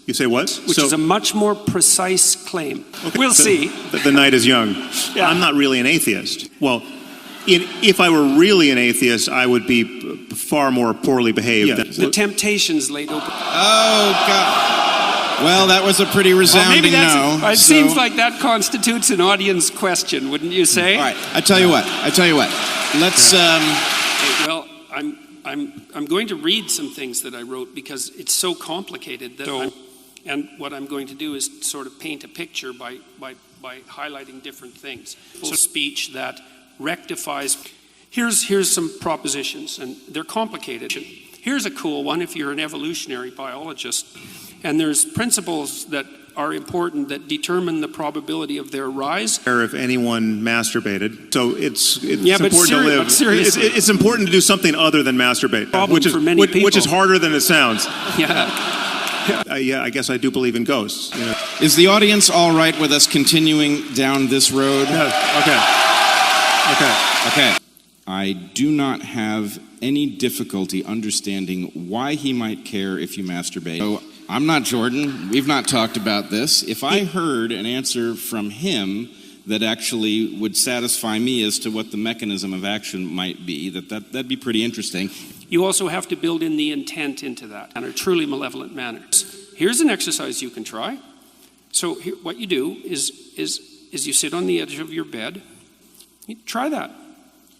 You say what? Which is a much more precise claim. Okay, We'll see. The night is young. Yeah. I'm not really an atheist. Well, if I were really an atheist, I would be far more poorly behaved. Yeah. The temptations laid open. Oh, God. Well, that was a pretty resounding no. It seems like that constitutes an audience question, wouldn't you say? All right. I tell you what. Let's. Well, I'm going to read some things that I wrote because it's so complicated that and what I'm going to do is sort of paint a picture by highlighting different things. So speech that rectifies. Here's some propositions, and they're complicated. Here's a cool one if you're an evolutionary biologist. And there's principles that are important that determine the probability of their rise. Or if anyone masturbated, so it's important to live. But seriously, it's important to do something other than masturbate, which is harder than it sounds. Yeah. Yeah, I guess I do believe in ghosts. You know. Is the audience all right with us continuing down this road? No. Okay. I do not have any difficulty understanding why he might care if you masturbate. So I'm not Jordan. We've not talked about this. If I heard an answer from him that actually would satisfy me as to what the mechanism of action might be, that'd be pretty interesting. You also have to build in the intent into that in a truly malevolent manner. Here's an exercise you can try. So what you do is you sit on the edge of your bed. You try that.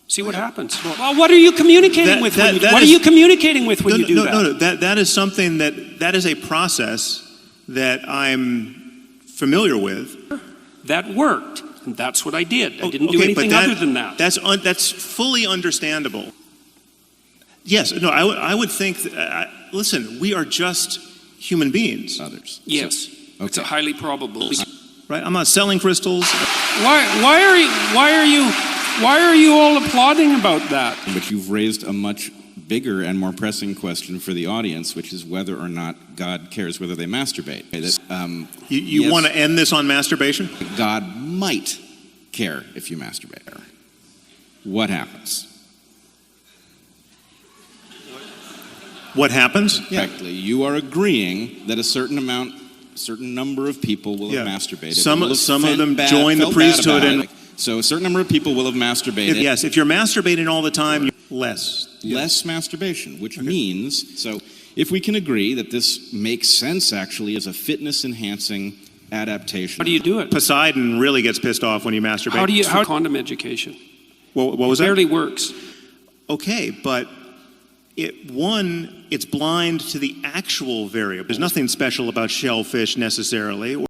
See what happens. Well, what are you communicating with when you do that? No. That is something that is a process that I'm familiar with. That worked. And that's what I did. I didn't do anything other than that. That's fully understandable. Yes. No. I would think. Listen, we are just human beings. Others. Yes. Okay. It's highly probable. Right. I'm not selling crystals. Why are you all applauding about that? But you've raised a much bigger and more pressing question for the audience, which is whether or not God cares whether they masturbate. You want to end this on masturbation? God might care if you masturbate. What happens? What happens? Correctly. You are agreeing that a certain number of people will have masturbated. Some of them join the priesthood and. So a certain number of people will have masturbated. Yes, if you're masturbating all the time, less masturbation, which means, so if we can agree that this makes sense actually as a fitness-enhancing adaptation. How do you do it? Poseidon really gets pissed off when you masturbate. How condom education? What was that? It barely works. Okay, but it's blind to the actual variable. There's nothing special about shellfish necessarily.